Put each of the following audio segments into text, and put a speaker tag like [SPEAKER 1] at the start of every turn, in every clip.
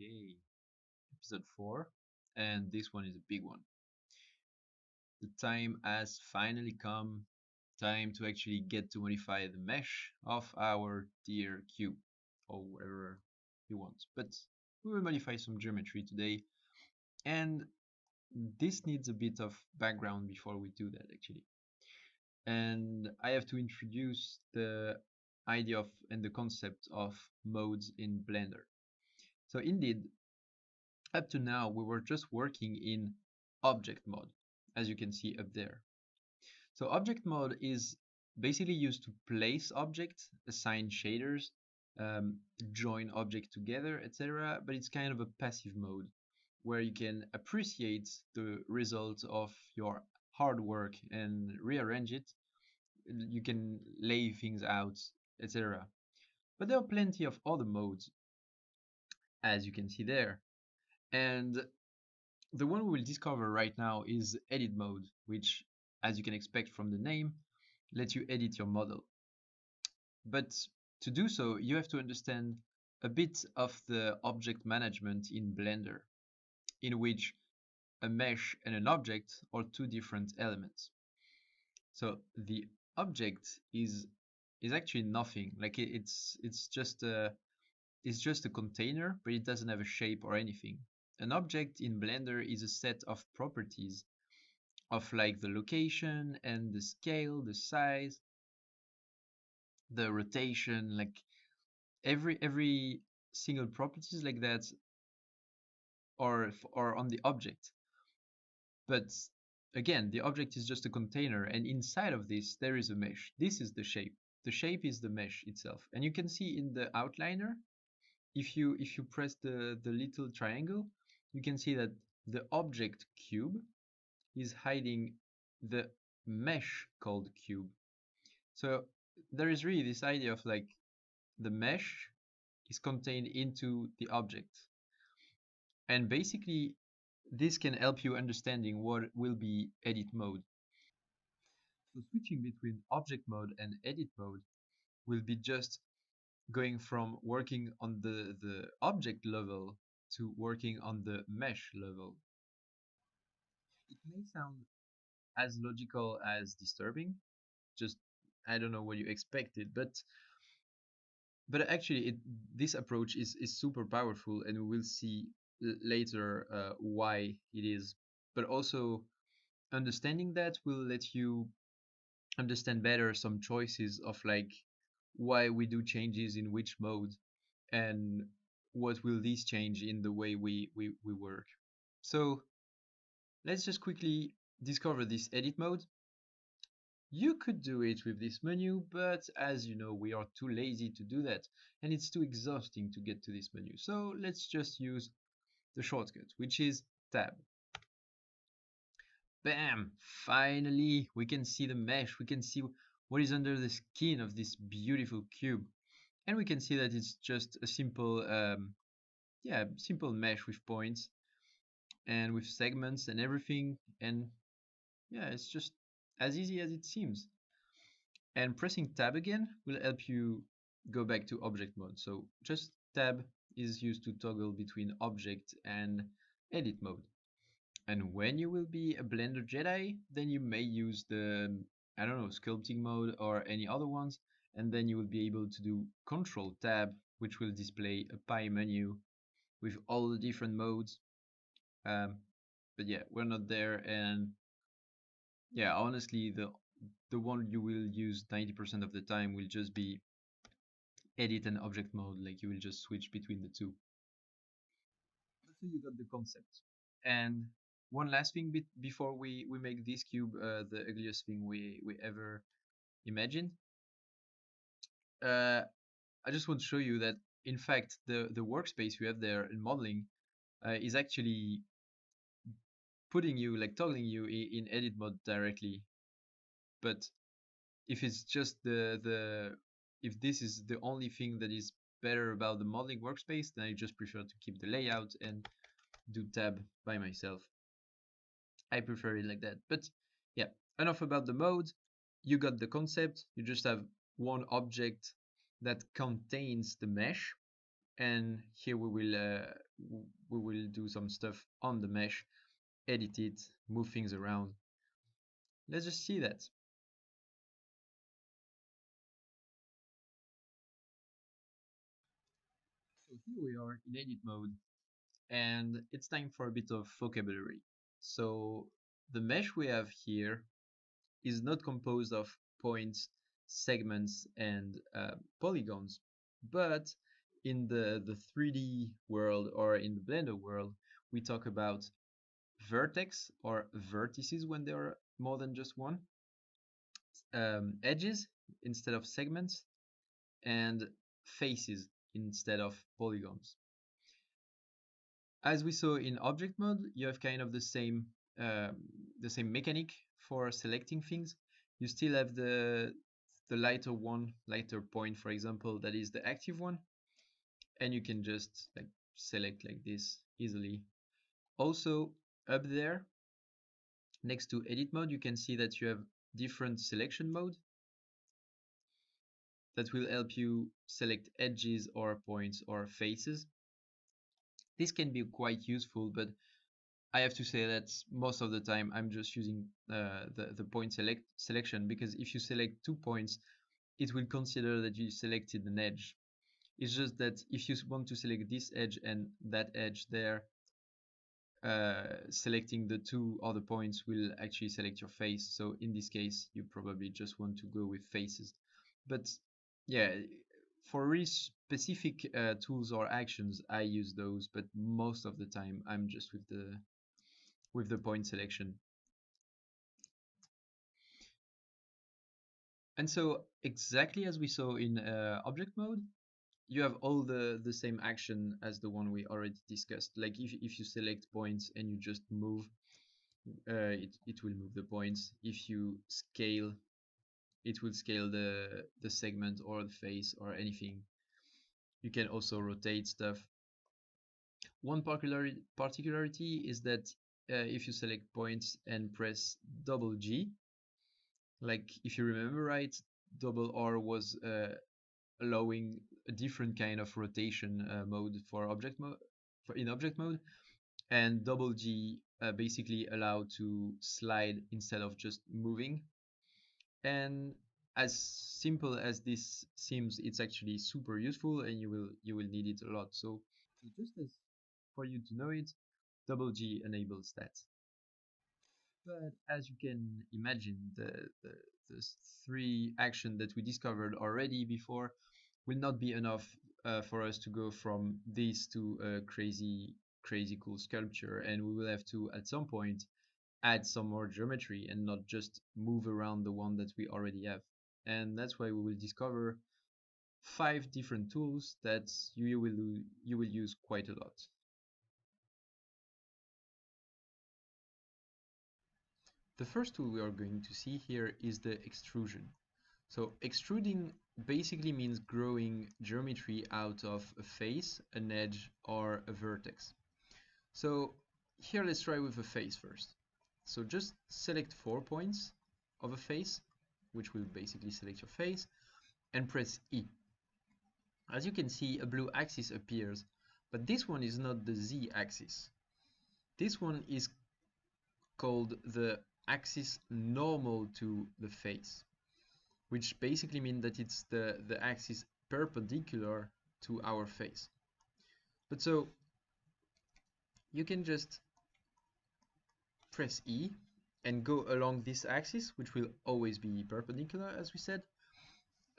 [SPEAKER 1] Okay, episode 4, and this one is a big one. The time has finally come, time to actually get to modify the mesh of our dear cube, or whatever you want. But we will modify some geometry today, and this needs a bit of background before we do that actually. And I have to introduce the idea of and the concept of modes in Blender. So indeed, up to now, we were just working in object mode, as you can see up there. So object mode is basically used to place objects, assign shaders, join objects together, etc. But it's kind of a passive mode where you can appreciate the result of your hard work and rearrange it. You can lay things out, etc. But there are plenty of other modes, as you can see there. And the one we will discover right now is edit mode, which, as you can expect from the name, lets you edit your model. But to do so, you have to understand a bit of the object management in Blender, in which a mesh and an object are two different elements. So the object is actually nothing. Like it's just a container, but it doesn't have a shape or anything. An object in Blender is a set of properties of like the location and the scale, the size, the rotation, like every single properties like that are on the object. But again, the object is just a container, and inside of this there is a mesh. This is the shape. The shape is the mesh itself, and you can see in the outliner, if you press the little triangle, you can see that the object cube is hiding the mesh called cube. So there is really this idea of like the mesh is contained into the object. And basically this can help you understanding what will be edit mode. So switching between object mode and edit mode will be just going from working on the object level to working on the mesh level. It may sound as logical as disturbing, just I don't know what you expected, but actually this approach is super powerful, and we will see later why it is. But also understanding that will let you understand better some choices of like why we do changes in which mode, and what will these change in the way we work. So let's just quickly discover this edit mode. You could do it with this menu, but as you know, we are too lazy to do that, and it's too exhausting to get to this menu. So let's just use the shortcut, which is tab. Bam! Finally, we can see the mesh. We can see what is under the skin of this beautiful cube. And we can see that it's just a simple, simple mesh with points and with segments and everything. And yeah, it's just as easy as it seems. And pressing tab again will help you go back to object mode. So just tab is used to toggle between object and edit mode. And when you will be a Blender Jedi, then you may use the, I don't know, sculpting mode or any other ones. And then you will be able to do Control Tab, which will display a pie menu with all the different modes. But yeah, we're not there. And yeah, honestly, the one you will use 90% of the time will just be edit and object mode. Like you will just switch between the two. So you got the concept. And one last thing before we make this cube the ugliest thing we ever imagined. I just want to show you that in fact the workspace we have there in modeling is actually putting you like toggling you in edit mode directly. But if it's just the if this is the only thing that is better about the modeling workspace, then I just prefer to keep the layout and do tab by myself. I prefer it like that. But yeah, enough about the mode. You got the concept. You just have one object that contains the mesh, and here we will do some stuff on the mesh, edit it, move things around. Let's just see that. So here we are in edit mode, and it's time for a bit of vocabulary. So the mesh we have here is not composed of points, segments, and polygons, but in the 3D world or in the Blender world, we talk about vertex or vertices when there are more than just one, edges instead of segments, and faces instead of polygons. As we saw in object mode, you have kind of um, the same mechanic for selecting things. You still have the lighter one, lighter point, for example, that is the active one, and you can just like select like this easily. Also, up there, next to edit mode, you can see that you have different selection mode that will help you select edges or points or faces. This can be quite useful, but I have to say that most of the time I'm just using the point selection, because if you select 2 points, it will consider that you selected an edge. It's just that if you want to select this edge and that edge there, selecting the two other points will actually select your face. So in this case, you probably just want to go with faces. But yeah, for really specific tools or actions, I use those. But most of the time, I'm just with the point selection. And so exactly as we saw in object mode, you have all the same action as the one we already discussed. Like if you select points and you just move, it will move the points. If you scale, it will scale the segment or the face or anything. You can also rotate stuff. One particularity is that if you select points and press double G, like if you remember right, double R was allowing a different kind of rotation mode for object mode, in object mode, and double G basically allow to slide instead of just moving. And as simple as this seems, it's actually super useful, and you will need it a lot. So just as for you to know it, double G enables that. But as you can imagine, the three action that we discovered already before will not be enough for us to go from this to a crazy cool sculpture, and we will have to at some point add some more geometry and not just move around the one that we already have. And that's why we will discover 5 different tools that you will use quite a lot. The first tool we are going to see here is the extrusion. So extruding basically means growing geometry out of a face, an edge, or a vertex. So here let's try with a face first. So just select 4 points of a face, which will basically select your face, and press E. As you can see, a blue axis appears, but this one is not the Z axis. This one is called the axis normal to the face, which basically means that it's the axis perpendicular to our face. But so you can just press E and go along this axis, which will always be perpendicular, as we said.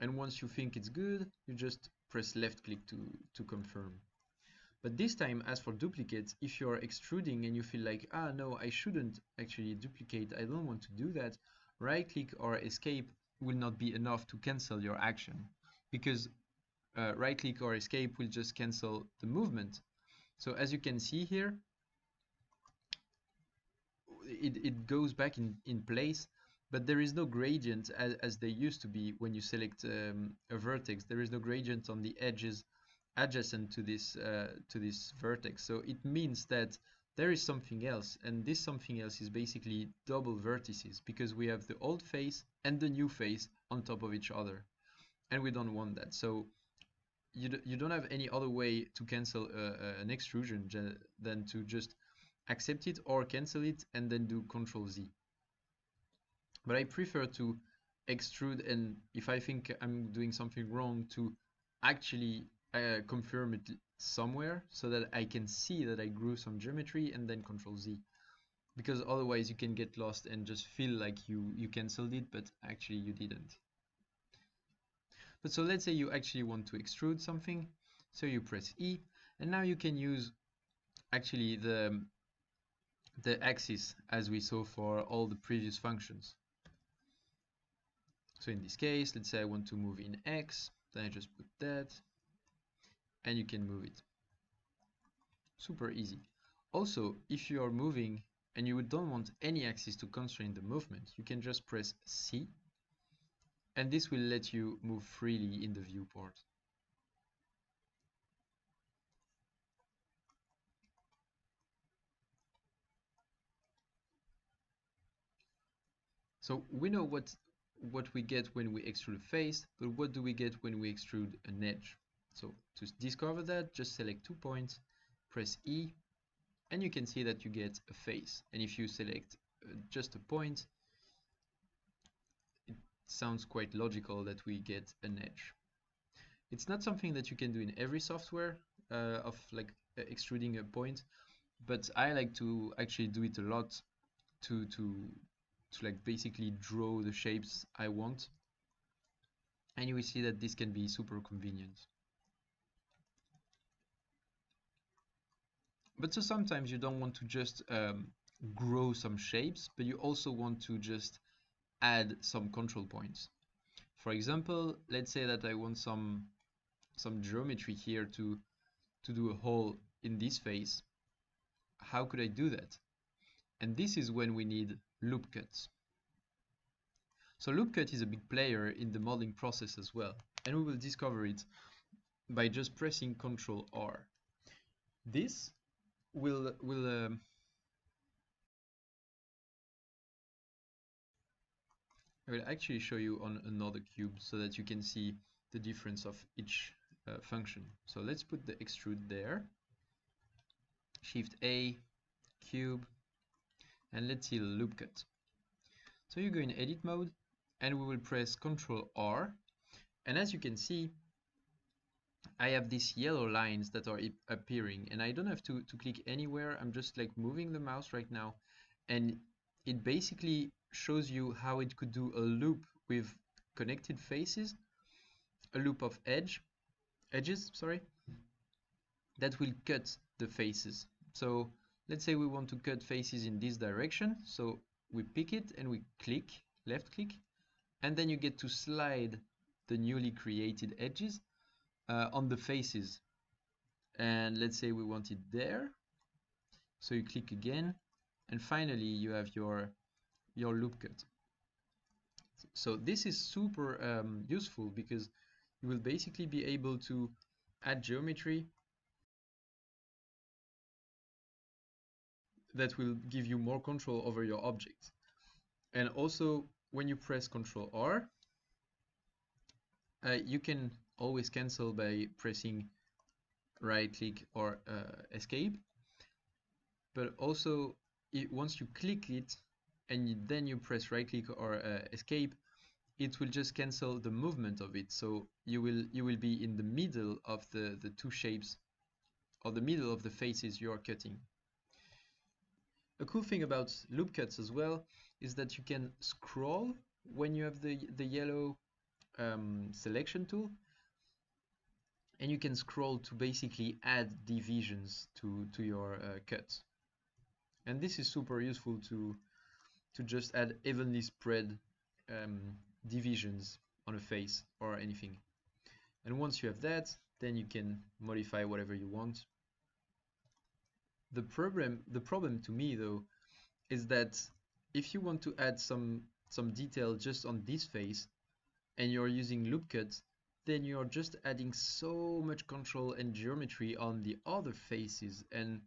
[SPEAKER 1] And once you think it's good, you just press left click to confirm. But this time, as for duplicates, if you're extruding and you feel like, ah, no, I shouldn't actually duplicate, I don't want to do that, right click or escape will not be enough to cancel your action, because right click or escape will just cancel the movement. So as you can see here, it goes back in place, but there is no gradient as there used to be when you select a vertex. There is no gradient on the edges adjacent to this vertex. So it means that there is something else, and this something else is basically double vertices, because we have the old face and the new face on top of each other, and we don't want that. So you don't have any other way to cancel an extrusion than to just accept it or cancel it and then do Control Z. But I prefer to extrude, and if I think I'm doing something wrong, to actually confirm it somewhere so that I can see that I grew some geometry and then Control Z. Because otherwise you can get lost and just feel like you canceled it, but actually you didn't. But so let's say you actually want to extrude something, so you press E, and now you can use actually the axis as we saw for all the previous functions. So in this case, let's say I want to move in X, then I just put that, and you can move it. Super easy. Also, if you are moving and you don't want any axis to constrain the movement, you can just press C, and this will let you move freely in the viewport. So we know what we get when we extrude a face, but what do we get when we extrude an edge? So to discover that, just select 2 points, press E, and you can see that you get a face. And if you select just a point, it sounds quite logical that we get an edge. It's not something that you can do in every software of like extruding a point, but I like to actually do it a lot to like basically draw the shapes I want. And you will see that this can be super convenient. But so sometimes you don't want to just grow some shapes, but you also want to just add some control points. For example, let's say that I want some geometry here to do a hole in this face. How could I do that? And this is when we need loop cuts. So loop cut is a big player in the modeling process as well, and we will discover it by just pressing Ctrl R. This will I will actually show you on another cube so that you can see the difference of each function. So let's put the extrude there, Shift A, cube, and let's see the loop cut. So you go in edit mode and we will press Ctrl R, and as you can see I have these yellow lines that are appearing, and I don't have to click anywhere. I'm just like moving the mouse right now, and it basically shows you how it could do a loop with connected faces, a loop of edges, sorry, that will cut the faces. So let's say we want to cut faces in this direction, so we pick it and we click, left click, and then you get to slide the newly created edges on the faces. And let's say we want it there, so you click again, and finally you have your loop cut. So this is super useful because you will basically be able to add geometry that will give you more control over your object. And also when you press Ctrl R, you can always cancel by pressing right click or escape, but also once you click it and then you press right click or escape, it will just cancel the movement of it. So you will be in the middle of the two shapes, or the middle of the faces you are cutting. A cool thing about loop cuts as well is that you can scroll when you have the yellow selection tool, and you can scroll to basically add divisions to your cuts. And this is super useful to just add evenly spread divisions on a face or anything. And once you have that, then you can modify whatever you want. The problem to me though is that if you want to add some detail just on this face and you're using loop cuts, then you're just adding so much control and geometry on the other faces, and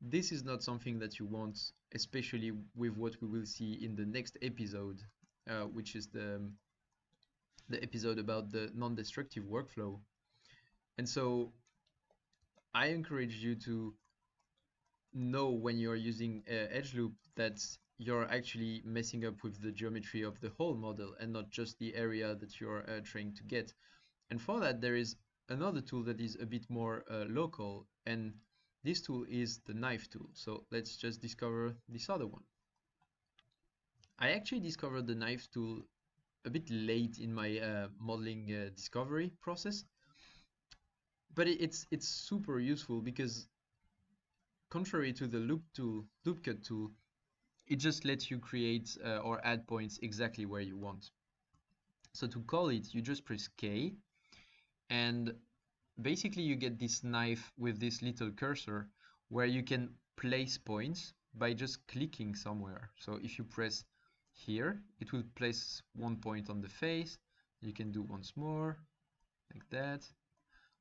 [SPEAKER 1] this is not something that you want, especially with what we will see in the next episode, which is the episode about the non-destructive workflow. And so I encourage you to know when you're using edge loop that you're actually messing up with the geometry of the whole model and not just the area that you're trying to get. And for that, there is another tool that is a bit more local, and this tool is the knife tool. So let's just discover this other one. I actually discovered the knife tool a bit late in my modeling discovery process, but it's super useful because contrary to the loop cut tool, it just lets you create or add points exactly where you want. So to call it, you just press K, and basically you get this knife with this little cursor where you can place points by just clicking somewhere. So if you press here, it will place one point on the face. You can do once more, like that.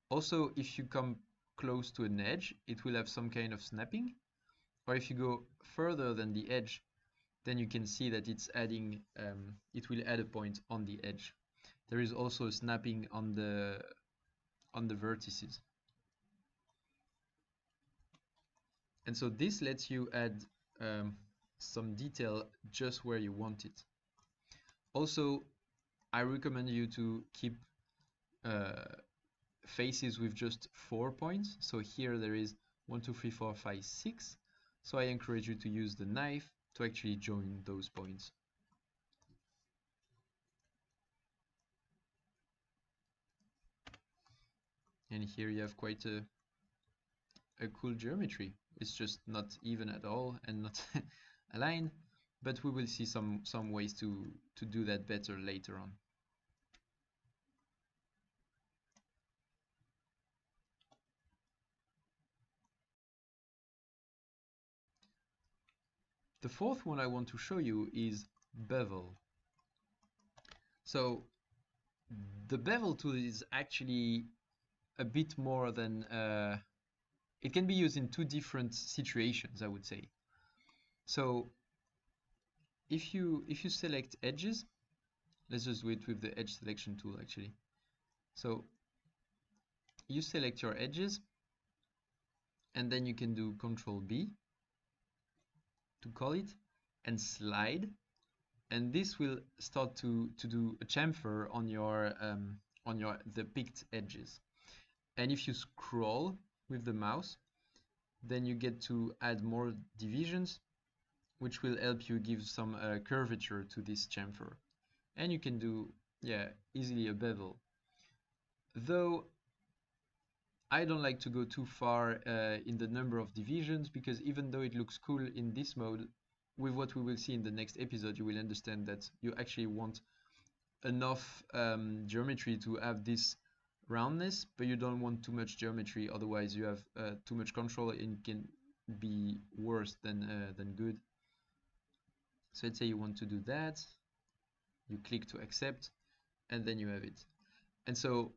[SPEAKER 1] Also, if you come close to an edge, it will have some kind of snapping. Or if you go further than the edge, then you can see that it's adding, it will add a point on the edge. There is also a snapping on the vertices. And so this lets you add some detail just where you want it. Also, I recommend you to keep faces with just 4 points. So here there is 1, 2, 3, 4, 5, 6. So I encourage you to use the knife to actually join those points. And here you have quite a cool geometry. It's just not even at all and not aligned, but we will see some ways to do that better later on. The fourth one I want to show you is bevel. So the bevel tool is actually a bit more than it can be used in two different situations, I would say. So if you select edges, let's just do it with the edge selection tool actually. So you select your edges, and then you can do Control B to call it, and slide, and this will start to do a chamfer on your the picked edges. And if you scroll with the mouse, then you get to add more divisions, which will help you give some curvature to this chamfer. And you can do, yeah, easily a bevel. Though I don't like to go too far in the number of divisions, because even though it looks cool in this mode, with what we will see in the next episode, you will understand that you actually want enough geometry to have this roundness, but you don't want too much geometry, otherwise you have too much control and it can be worse than good. So let's say you want to do that, you click to accept, and then you have it. And so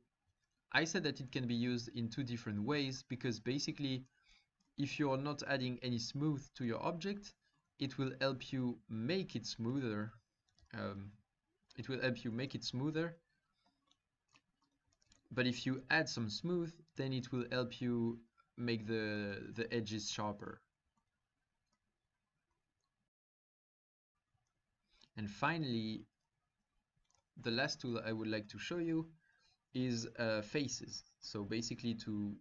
[SPEAKER 1] I said that it can be used in two different ways, because basically if you're not adding any smooth to your object, it will help you make it smoother. It will help you make it smoother. But if you add some smooth, then it will help you make the edges sharper. And finally, the last tool I would like to show you is faces. So basically to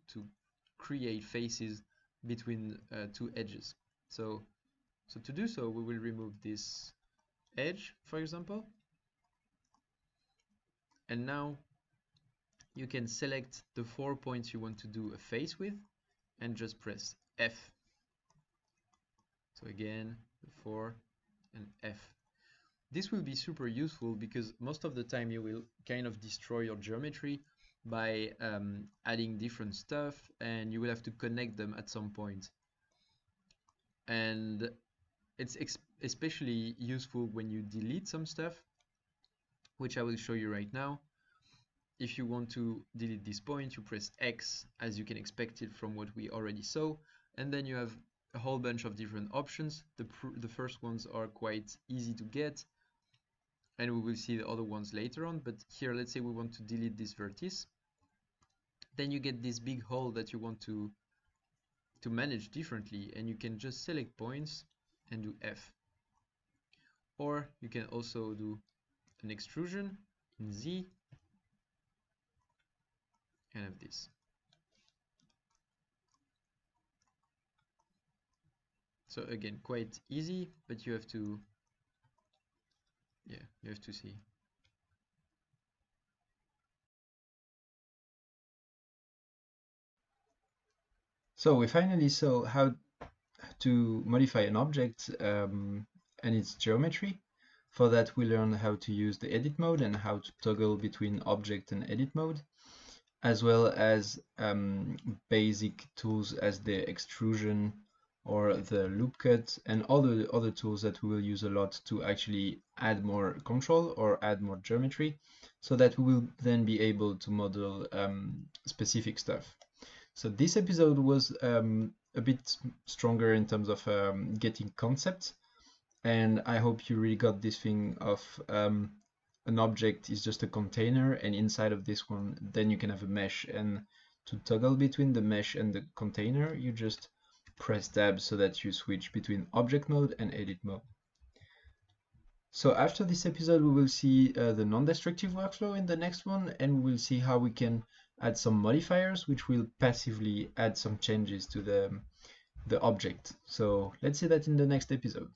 [SPEAKER 1] create faces between two edges. So to do so, we will remove this edge, for example. And now you can select the 4 points you want to do a face with and just press F. So again, the 4 and F. This will be super useful because most of the time you will kind of destroy your geometry by adding different stuff, and you will have to connect them at some point. And it's especially useful when you delete some stuff, which I will show you right now. If you want to delete this point, you press X, as you can expect it from what we already saw, and then you have a whole bunch of different options. The first ones are quite easy to get, and we will see the other ones later on. But here, let's say we want to delete this vertex. then you get this big hole that you want to manage differently, and you can just select points and do F. Or you can also do an extrusion in Z and have this. So again, quite easy, but you have to, yeah, you have to see. So we finally saw how to modify an object and its geometry. For that, we learned how to use the edit mode and how to toggle between object and edit mode, as well as basic tools as the extrusion or the loop cut and other tools that we will use a lot to actually add more control or add more geometry, so that we will then be able to model specific stuff. So this episode was a bit stronger in terms of getting concepts, and I hope you really got this thing of an object is just a container, and inside of this one then you can have a mesh, and to toggle between the mesh and the container you just press tab so that you switch between object mode and edit mode. So after this episode we will see the non-destructive workflow in the next one, and we'll see how we can add some modifiers which will passively add some changes to the object. So let's see that in the next episode.